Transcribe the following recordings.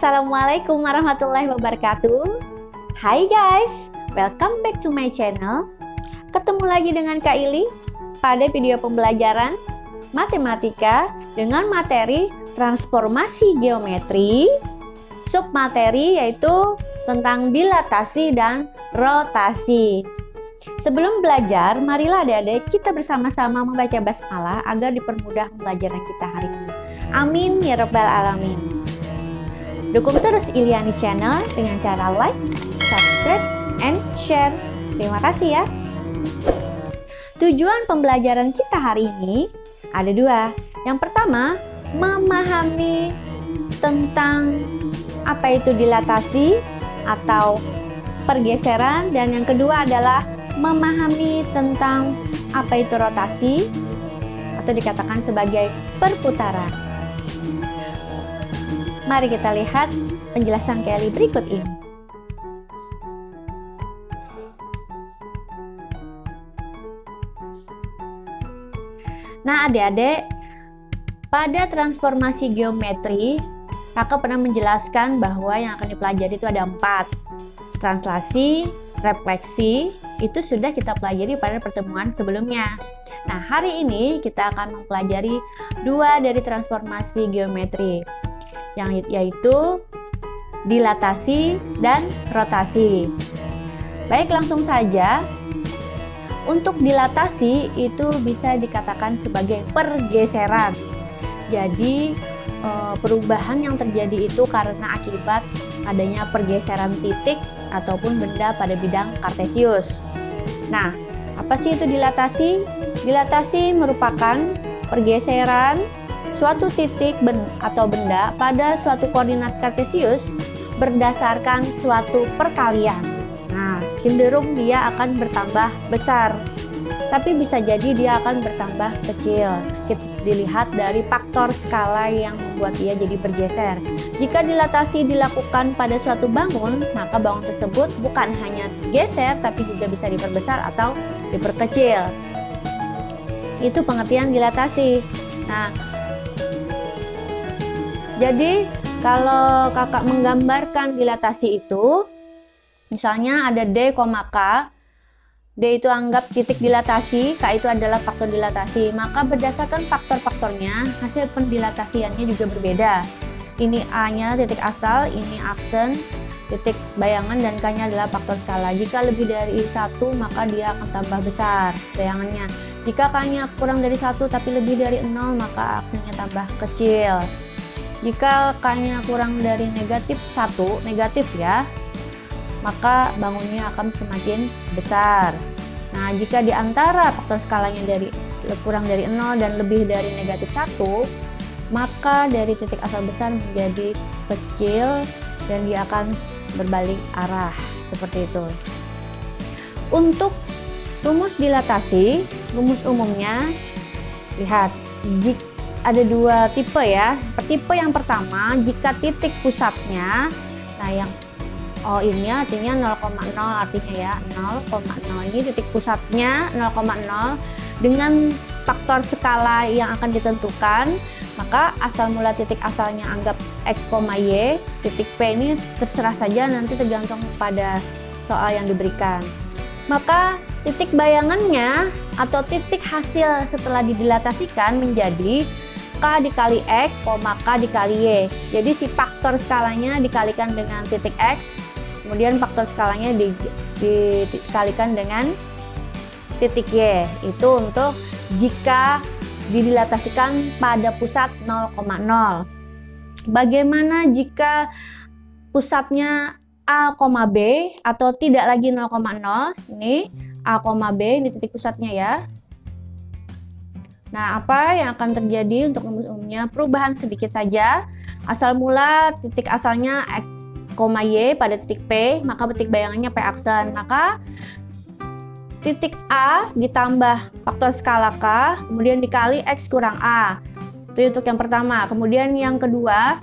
Assalamualaikum warahmatullahi wabarakatuh. Hai guys, welcome back to my channel. Ketemu lagi dengan Kak Ili pada video pembelajaran matematika dengan materi transformasi geometri. Submateri yaitu tentang dilatasi dan rotasi. Sebelum belajar, marilah adik-adik kita bersama-sama membaca basmalah agar dipermudah pembelajaran kita hari ini. Amin ya rabbal alamin. Dukung terus Iliani Channel dengan cara like, subscribe, and share. Terima kasih ya. Tujuan pembelajaran kita hari ini ada dua. Yang pertama, memahami tentang apa itu dilatasi atau pergeseran, dan yang kedua adalah memahami tentang apa itu rotasi atau dikatakan sebagai perputaran. Mari kita lihat penjelasan Kelly berikut ini. Nah adik-adik, pada transformasi geometri Kakak pernah menjelaskan bahwa yang akan dipelajari itu ada 4. Translasi, refleksi, itu sudah kita pelajari pada pertemuan sebelumnya. Nah hari ini kita akan mempelajari 2 dari transformasi geometri, yang yaitu dilatasi dan rotasi. Baik, langsung saja. Untuk dilatasi itu bisa dikatakan sebagai pergeseran. Jadi perubahan yang terjadi itu karena akibat adanya pergeseran titik ataupun benda pada bidang kartesius. Nah, apa sih itu dilatasi? Dilatasi merupakan pergeseran suatu titik atau benda pada suatu koordinat kartesius berdasarkan suatu perkalian. Nah, cenderung dia akan bertambah besar, tapi bisa jadi dia akan bertambah kecil. Kita dilihat dari faktor skala yang membuat dia jadi bergeser. Jika dilatasi dilakukan pada suatu bangun, maka bangun tersebut bukan hanya geser, tapi juga bisa diperbesar atau diperkecil. Itu pengertian dilatasi. Nah, jadi kalau kakak menggambarkan dilatasi itu, misalnya ada D, K. D itu anggap titik dilatasi, K itu adalah faktor dilatasi. Maka berdasarkan faktor-faktornya, hasil pendilatasiannya juga berbeda. Ini A-nya titik asal, ini aksen, titik bayangan, dan K-nya adalah faktor skala. Jika lebih dari 1, maka dia akan tambah besar bayangannya. Jika K-nya kurang dari 1 tapi lebih dari 0, maka aksennya tambah kecil. Jika K-nya kurang dari negatif 1, negatif ya, maka bangunnya akan semakin besar. Nah, jika di antara faktor skalanya kurang dari 0 dan lebih dari negatif 1, maka dari titik asal besar menjadi kecil dan dia akan berbalik arah, seperti itu. Untuk rumus dilatasi, rumus umumnya, lihat, ada 2 tipe ya. Tipe yang pertama, jika titik pusatnya, nah yang ini artinya 0,0, artinya ya 0,0 ini titik pusatnya 0,0 dengan faktor skala yang akan ditentukan, maka asal mula titik asalnya anggap X, Y, titik P ini terserah saja, nanti tergantung pada soal yang diberikan. Maka titik bayangannya atau titik hasil setelah didilatasikan menjadi K dikali X, K dikali Y. Jadi si faktor skalanya dikalikan dengan titik X, kemudian faktor skalanya dikalikan dengan titik Y. Itu untuk jika didilatasikan pada pusat 0,0. Bagaimana jika pusatnya A, B atau tidak lagi 0,0? Ini A, B, ini titik pusatnya ya. Nah, apa yang akan terjadi untuk rumus umumnya? Perubahan sedikit saja. Asal mula titik asalnya X, Y pada titik P, maka titik bayangannya P aksen. Maka titik A ditambah faktor skala K, kemudian dikali X kurang A. Itu untuk yang pertama. Kemudian yang kedua,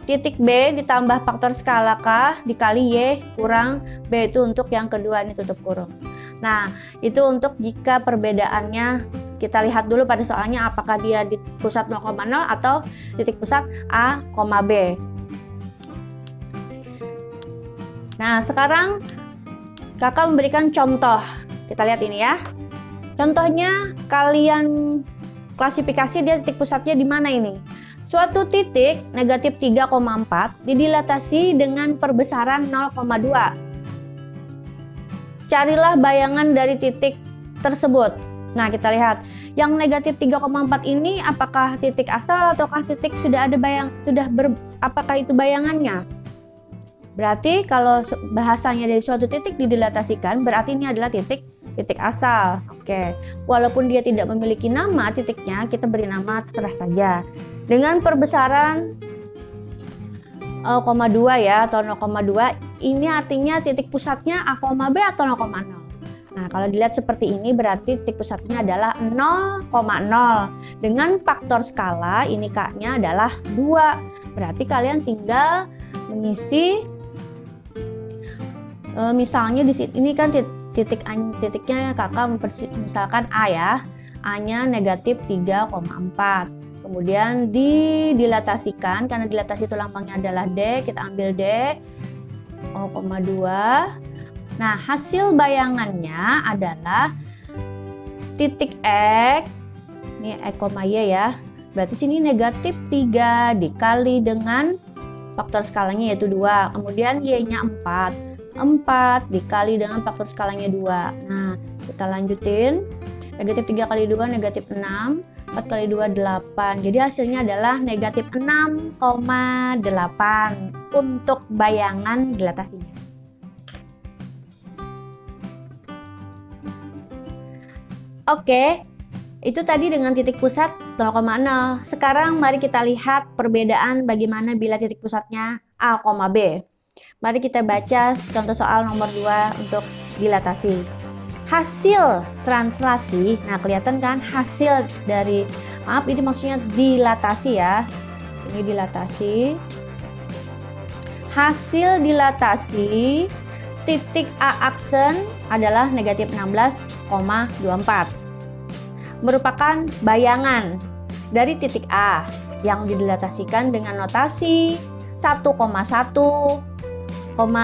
titik B ditambah faktor skala K dikali Y kurang B, itu untuk yang kedua, ini tutup kurung. Nah, itu untuk jika perbedaannya, kita lihat dulu pada soalnya apakah dia di pusat 0,0 atau titik pusat A, B. Nah, sekarang kakak memberikan contoh. Kita lihat ini ya. Contohnya kalian klasifikasi dia titik pusatnya di mana ini. Suatu titik negatif 3,4 didilatasi dengan perbesaran 0,2. Carilah bayangan dari titik tersebut. Nah, kita lihat. Yang negatif 3,4 ini apakah titik asal ataukah titik sudah ada apakah itu bayangannya? Berarti kalau bahasanya dari suatu titik didilatasikan, berarti ini adalah titik asal. Oke. Walaupun dia tidak memiliki nama titiknya, kita beri nama terserah saja. Dengan perbesaran 0,2 ya, atau 0,2, ini artinya titik pusatnya A, B atau 0,0. Nah, kalau dilihat seperti ini berarti titik pusatnya adalah 0,0. Dengan faktor skala ini K-nya adalah 2. Berarti kalian tinggal mengisi misalnya di sini ini kan titiknya kakak misalkan A ya. A-nya negatif 3,4. Kemudian didilatasikan karena dilatasi itu lambangnya adalah D, kita ambil D 0,2. Nah, hasil bayangannya adalah titik X, ini X, Y ya. Berarti sini negatif 3 dikali dengan faktor skalanya yaitu 2. Kemudian Y-nya 4. 4 dikali dengan faktor skalanya 2. Nah, kita lanjutin. Negatif 3 kali 2 negatif 6. 4 kali 2 8. Jadi hasilnya adalah negatif 6,8 untuk bayangan dilatasinya. Oke, itu tadi dengan titik pusat 0,0. Sekarang mari kita lihat perbedaan bagaimana bila titik pusatnya A, B. Mari kita baca contoh soal nomor 2 untuk dilatasi. Hasil translasi, nah kelihatan kan hasil dari, maaf ini maksudnya dilatasi ya. Ini dilatasi. Hasil dilatasi titik A aksen adalah negatif 16,24. Merupakan bayangan dari titik A yang didilatasikan dengan notasi 1,1,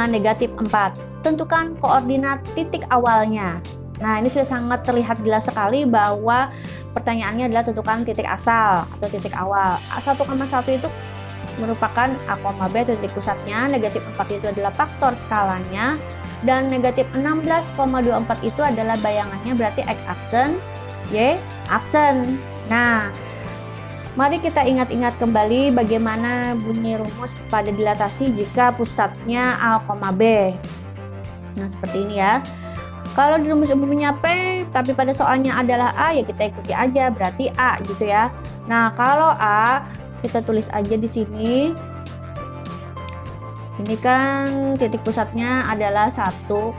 negatif 4. Tentukan koordinat titik awalnya. Nah, ini sudah sangat terlihat jelas sekali bahwa pertanyaannya adalah tentukan titik asal atau titik awal. 1,1 itu merupakan A, B atau titik pusatnya, negatif 4 itu adalah faktor skalanya, dan negatif 16,24 itu adalah bayangannya, berarti X aksen, Y aksen. Nah, mari kita ingat-ingat kembali bagaimana bunyi rumus pada dilatasi jika pusatnya A, B. Nah, seperti ini ya. Kalau di rumus umumnya P, tapi pada soalnya adalah A, ya kita ikuti aja, berarti A gitu ya. Nah, kalau A, kita tulis aja di sini. Ini kan titik pusatnya adalah 1,1.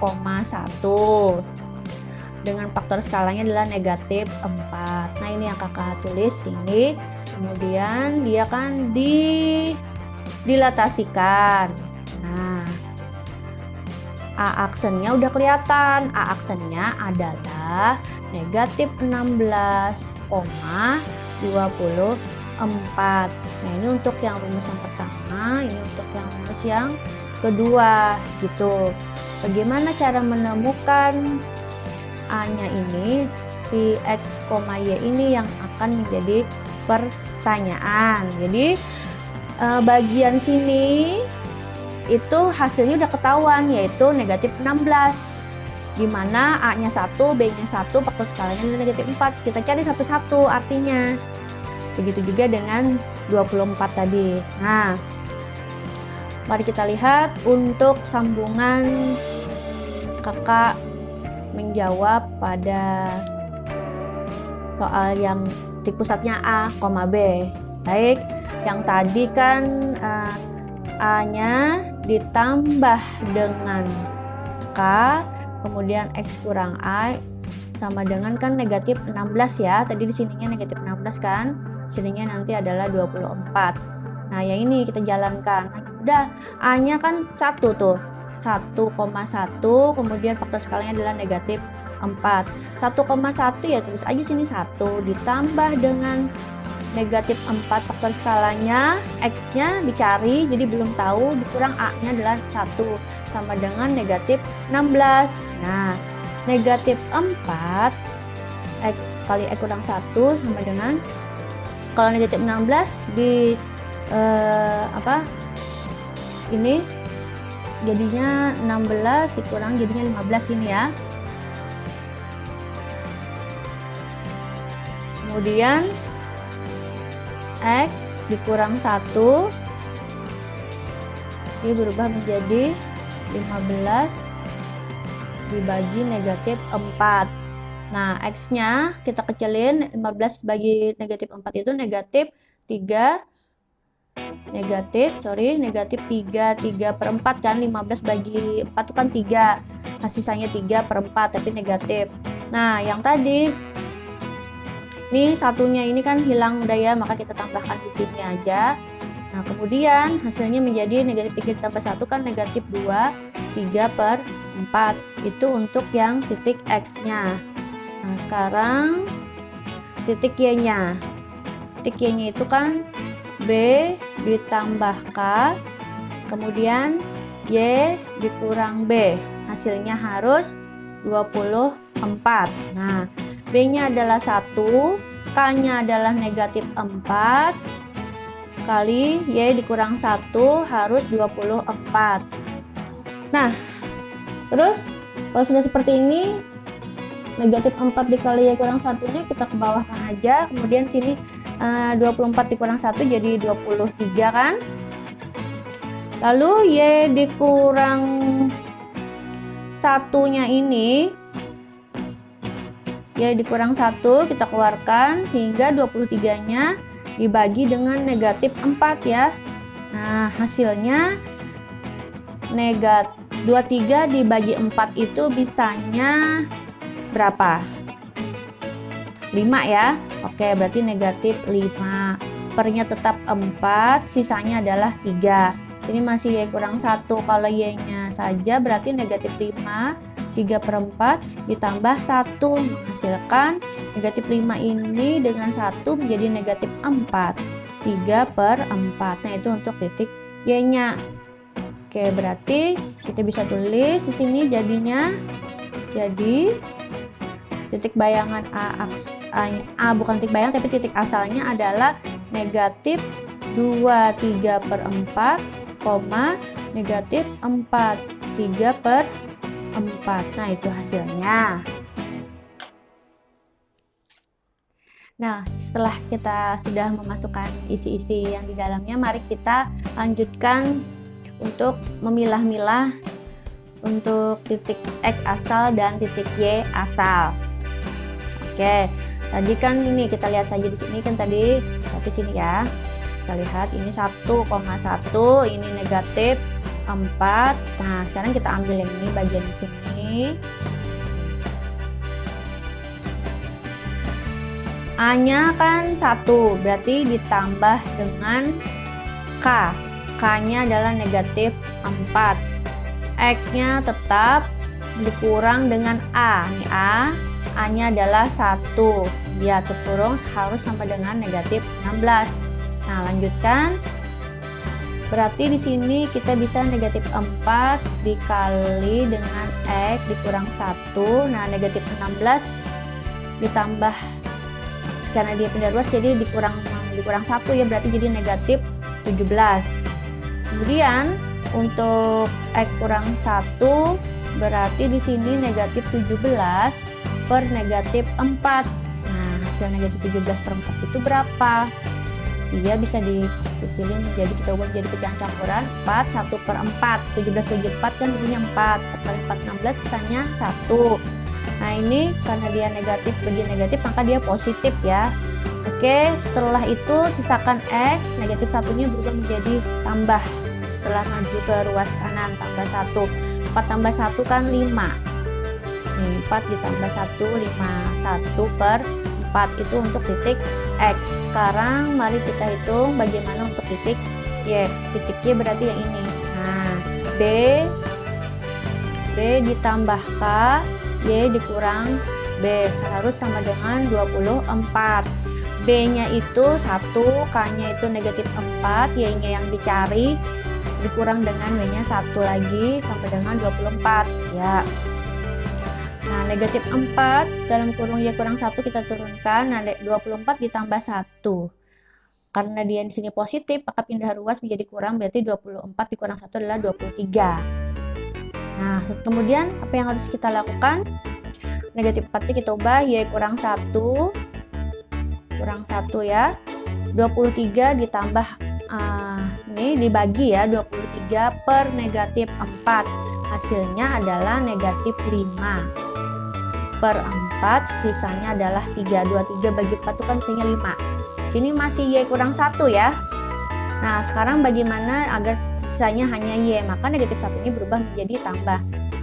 Dengan faktor skalanya adalah negatif 4. Nah, ini yang kakak tulis ini. Kemudian dia kan dilatasikan. Nah, A aksennya udah kelihatan. A aksennya adalah negatif 16,24. Nah, ini untuk yang rumus yang pertama, ini untuk yang rumus yang kedua gitu. Bagaimana cara menemukan A-nya ini, si X, Y ini yang akan menjadi pertanyaan. Jadi bagian sini itu hasilnya udah ketahuan, yaitu negatif 16, dimana A-nya 1, B-nya 1, faktor skalanya adalah negatif 4. Kita cari satu-satu artinya. Begitu juga dengan 24 tadi. Nah, mari kita lihat untuk sambungan kakak menjawab pada soal yang titik pusatnya A, B. Baik, yang tadi kan A-nya ditambah dengan K, kemudian X kurang A sama dengan kan negatif 16 ya. Tadi di sininya negatif 16 kan, sininya nanti adalah 24. Nah, yang ini kita jalankan. Nah, udah, A-nya kan 1 tuh, 1,1, kemudian faktor skalanya adalah negatif 4. 1,1 ya tulis aja sini 1 ditambah dengan negatif 4, faktor skalanya X-nya dicari, jadi belum tahu, dikurang A-nya adalah 1. sama dengan negatif 16. Nah, negatif 4 kali X kurang 1 sama dengan, kalau negatif 16 di ini jadinya 16 dikurang jadinya 15 ini ya. Kemudian X dikurang 1 ini berubah menjadi 15 dibagi negatif 4. Nah, X-nya kita kecilin, 15 bagi negatif 4 itu negatif 3 per 4 kan, 15 bagi 4 itu kan 3, nah sisanya 3 per 4 tapi negatif. Nah, yang tadi ini satunya ini kan hilang udah ya, maka kita tambahkan di sini aja. Nah, kemudian hasilnya menjadi negatif 3 ditambah 1 kan negatif 2, 3 per 4 itu untuk yang titik X-nya. Nah, sekarang titik Y-nya. Titik Y-nya itu kan B ditambah K, kemudian Y dikurang B. Hasilnya harus 24. Nah, B-nya adalah 1, K-nya adalah negatif 4, kali Y dikurang 1 harus 24. Nah, terus kalau sudah seperti ini, negatif 4 dikali Y kurang 1-nya kita ke bawahkan aja, kemudian sini 24 dikurang 1 jadi 23 kan. Lalu Y dikurang 1-nya ini, Y dikurang 1 kita keluarkan sehingga 23-nya dibagi dengan negatif 4 ya. Nah, hasilnya negatif 23 dibagi 4 itu bisanya berapa? 5 ya. Oke, berarti negatif 5. Pernya tetap 4, sisanya adalah 3. Ini masih Y kurang 1. Kalau Y-nya saja berarti negatif 5. 3 per 4 ditambah 1 menghasilkan negatif 5 ini dengan 1 menjadi negatif 4. 3 per 4. Nah, itu untuk titik Y-nya. Oke, berarti kita bisa tulis di sini jadinya, jadi titik bayangan A bukan titik bayangan tapi titik asalnya adalah negatif 23 per 4, negatif 4, 3 per 4. Nah, itu hasilnya. Nah, setelah kita sudah memasukkan isi-isi yang di dalamnya, mari kita lanjutkan untuk memilah-milah untuk titik X asal dan titik Y asal. Oke, tadi kan ini kita lihat saja di sini kan tadi satu sini ya. Kita lihat ini 1,1, ini negatif 4. Nah, sekarang kita ambil yang ini bagian di sini. A-nya kan 1, berarti ditambah dengan K. K-nya adalah negatif 4. X-nya tetap dikurang dengan A. Ini A-nya adalah 1. Ya, terkurung harus sama dengan negatif 16. Nah, lanjutkan. Berarti di sini kita bisa negatif 4 dikali dengan X dikurang 1. Nah, negatif 16 ditambah, karena dia pindah ruas jadi dikurang 1 ya, berarti jadi negatif 17. Kemudian untuk X kurang 1 berarti di sini negatif 17 per negatif 4. Nah, hasil negatif 17 per 4 itu berapa? Dia bisa dikecilin, jadi kita ubah jadi pecahan campuran 4, 1 per 4. 17 bagi 4 kan jadinya 4. 4 kali 4, 16, sisanya 1. Nah, ini karena dia negatif bagi negatif, maka dia positif ya. Oke, setelah itu sisakan X, negatif 1-nya berubah menjadi tambah. Setelah maju ke ruas kanan, tambah 1. 4 tambah 1 kan 5. Nih, 4 ditambah 1, 5. 1 per 4 itu untuk titik X. Sekarang mari kita hitung bagaimana untuk titik Y. Titik Y berarti yang ini. Nah, B ditambah K, Y dikurang B harus sama dengan 24. B-nya itu 1, K-nya itu negatif 4, Y-nya yang dicari dikurang dengan W-nya 1 lagi sampai dengan 24 ya. Nah, negatif 4 dalam kurung Y kurang 1 kita turunkan. Nah, 24 ditambah 1. Karena dia di sini positif, maka pindah ruas menjadi kurang, berarti 24 dikurang 1 adalah 23. Nah, kemudian apa yang harus kita lakukan? Negatif 4 kita ubah, Y kurang 1 ya. 23 ditambah ini dibagi ya, 23 per negatif 4. Hasilnya adalah negatif 5 per 4, sisanya adalah 3. 23 bagi 4 itu kan sisanya 5. Sini masih Y kurang 1 ya. Nah, sekarang bagaimana agar sisanya hanya Y? Maka negatif 1 ini berubah menjadi tambah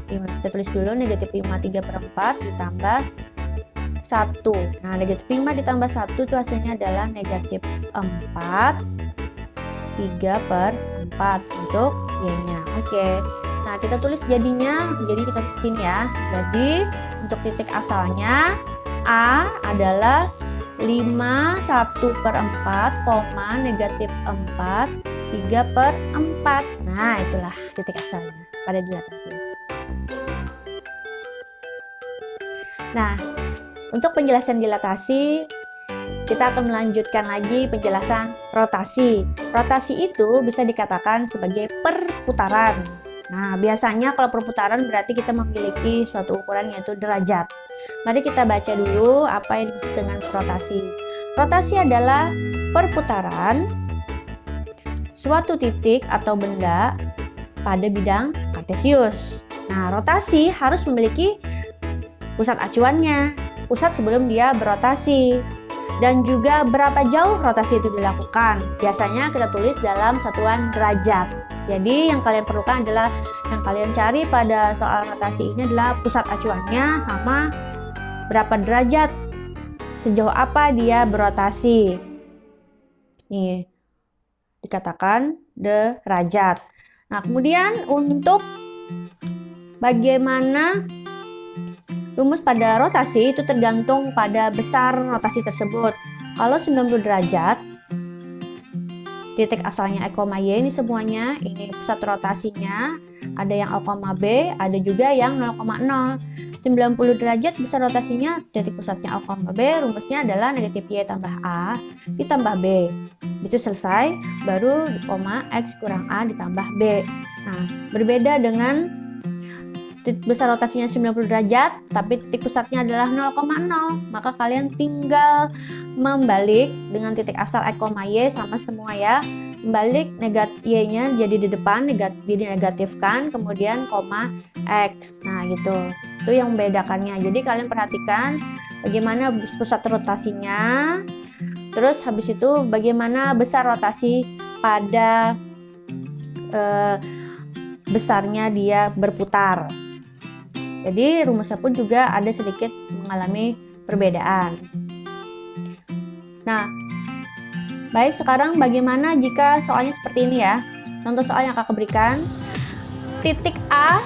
5. Kita tulis dulu negatif 5 3 per 4 ditambah 1. Nah, negatif 5 ditambah 1 itu hasilnya adalah negatif 4 3 per 4 untuk Y-nya. Oke. Nah, kita tulis jadinya, jadi kita tulis sini ya. Jadi, untuk titik asalnya A adalah 5 1 per 4, negatif 4 3 per 4. Nah, itulah titik asalnya pada dilatasi. Nah, untuk penjelasan dilatasi, kita akan melanjutkan lagi penjelasan rotasi. Rotasi itu bisa dikatakan sebagai perputaran. Nah, biasanya kalau perputaran berarti kita memiliki suatu ukuran yaitu derajat. Mari kita baca dulu apa yang dimaksud dengan rotasi. Rotasi adalah perputaran suatu titik atau benda pada bidang kartesius. Nah, rotasi harus memiliki pusat acuannya, pusat sebelum dia berotasi, dan juga berapa jauh rotasi itu dilakukan. Biasanya kita tulis dalam satuan derajat. Jadi yang kalian perlukan adalah, yang kalian cari pada soal rotasi ini adalah pusat acuannya sama berapa derajat, sejauh apa dia berotasi. Nih, dikatakan derajat. Nah, kemudian untuk bagaimana rumus pada rotasi itu tergantung pada besar rotasi tersebut. Kalau 90 derajat, titik asalnya E, Y ini semuanya, ini pusat rotasinya, ada yang A, B, ada juga yang 0,0. 90 derajat besar rotasinya, titik pusatnya A, B, rumusnya adalah negatif Y tambah A ditambah B. Itu selesai, baru koma X kurang A ditambah B. Nah, berbeda dengan titik besar rotasinya 90 derajat, tapi titik pusatnya adalah 0,0. Maka kalian tinggal membalik dengan titik asal E, Y sama semua ya. Membalik Y-nya jadi di depan, dinegatifkan, kemudian koma X. Nah, gitu. Itu yang membedakannya. Jadi kalian perhatikan bagaimana pusat rotasinya. Terus habis itu bagaimana besar rotasi pada besarnya dia berputar. Jadi rumusnya pun juga ada sedikit mengalami perbedaan. Nah, baik, sekarang bagaimana jika soalnya seperti ini ya. Contoh soal yang kakak berikan, titik A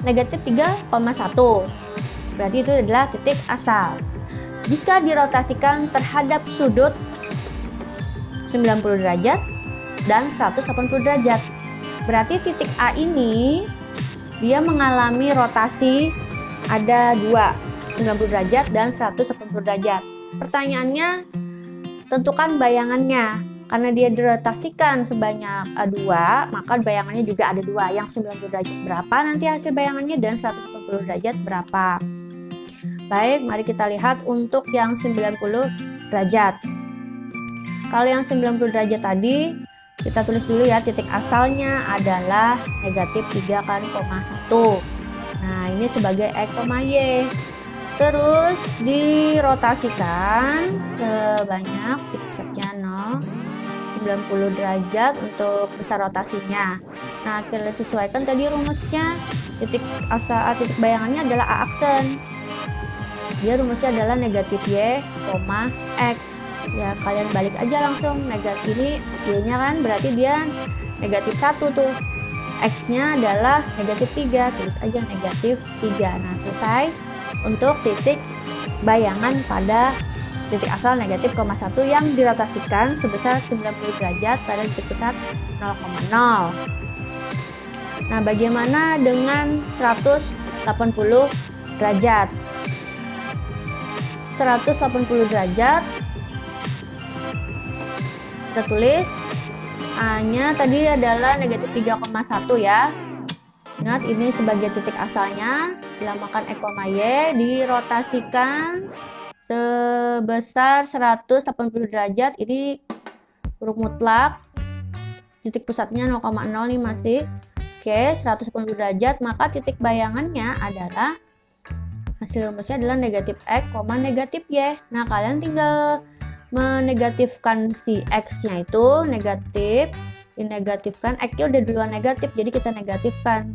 negatif 3,1. Berarti itu adalah titik asal. Jika dirotasikan terhadap sudut 90 derajat dan 180 derajat. Berarti titik A ini dia mengalami rotasi ada 90 derajat dan 180 derajat. Pertanyaannya, tentukan bayangannya. Karena dia dirotasikan sebanyak 2, maka bayangannya juga ada 2. Yang 90 derajat berapa nanti hasil bayangannya dan 180 derajat berapa. Baik, mari kita lihat untuk yang 90 derajat. Kalau yang 90 derajat tadi, kita tulis dulu ya, titik asalnya adalah negatif 3,1. Nah, ini sebagai E, Y. Terus dirotasikan sebanyak titik pusatnya 90 derajat untuk besar rotasinya. Nah, kita sesuaikan tadi rumusnya. Titik asal, titik bayangannya adalah A aksen. Dia rumusnya adalah negatif Y, X. Ya, kalian balik aja langsung negatif ini, Y-nya kan berarti dia negatif 1 tuh. X-nya adalah negatif 3, tulis aja negatif 3. Nah, selesai untuk titik bayangan pada titik asal negatif 1 yang dirotasikan sebesar 90 derajat pada titik pusat 0,0. Nah, bagaimana dengan 180 derajat? 180 derajat, kita tulis A-nya tadi adalah negatif 3,1 ya. Ingat, ini sebagai titik asalnya, dinamakan E, Y, dirotasikan sebesar 180 derajat. Ini huruf mutlak, titik pusatnya 0,0 nih masih. Oke, 180 derajat, maka titik bayangannya adalah, hasil rumusnya adalah negatif X, negatif Y. Nah, kalian tinggal menegatifkan si X-nya itu negatif, dinegatifkan, X-nya udah duluan negatif, jadi kita negatifkan,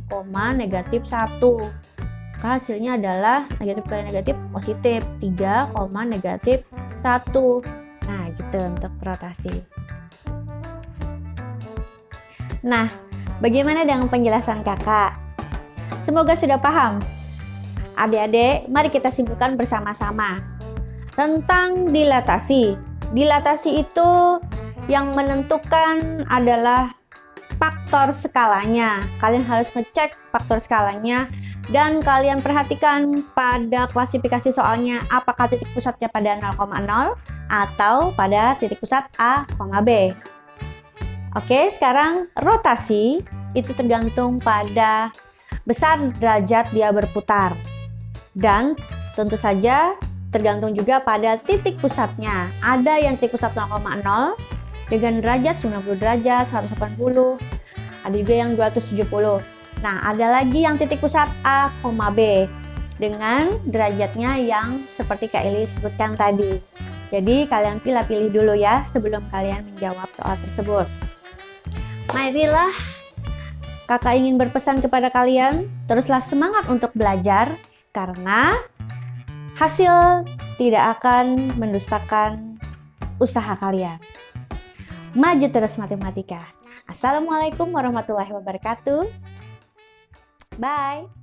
negatif 1. Maka hasilnya adalah negatif kali negatif positif, 3, negatif 1. Nah, gitu untuk rotasi. Nah, bagaimana dengan penjelasan kakak? Semoga sudah paham. Adik-adik, mari kita simpulkan bersama-sama tentang dilatasi. Dilatasi itu yang menentukan adalah faktor skalanya. Kalian harus ngecek faktor skalanya dan kalian perhatikan pada klasifikasi soalnya apakah titik pusatnya pada 0,0 atau pada titik pusat A, B. Oke, sekarang rotasi itu tergantung pada besar derajat dia berputar. Dan tentu saja tergantung juga pada titik pusatnya. Ada yang titik pusat 0,0 dengan derajat 90 derajat, 180. Ada juga yang 270. Nah, ada lagi yang titik pusat A, B dengan derajatnya yang seperti Kak Ili sebutkan tadi. Jadi kalian pilih dulu ya sebelum kalian menjawab soal tersebut. Marilah kakak ingin berpesan kepada kalian, teruslah semangat untuk belajar karena hasil tidak akan mendustakan usaha kalian. Maju terus matematika. Assalamualaikum warahmatullahi wabarakatuh. Bye.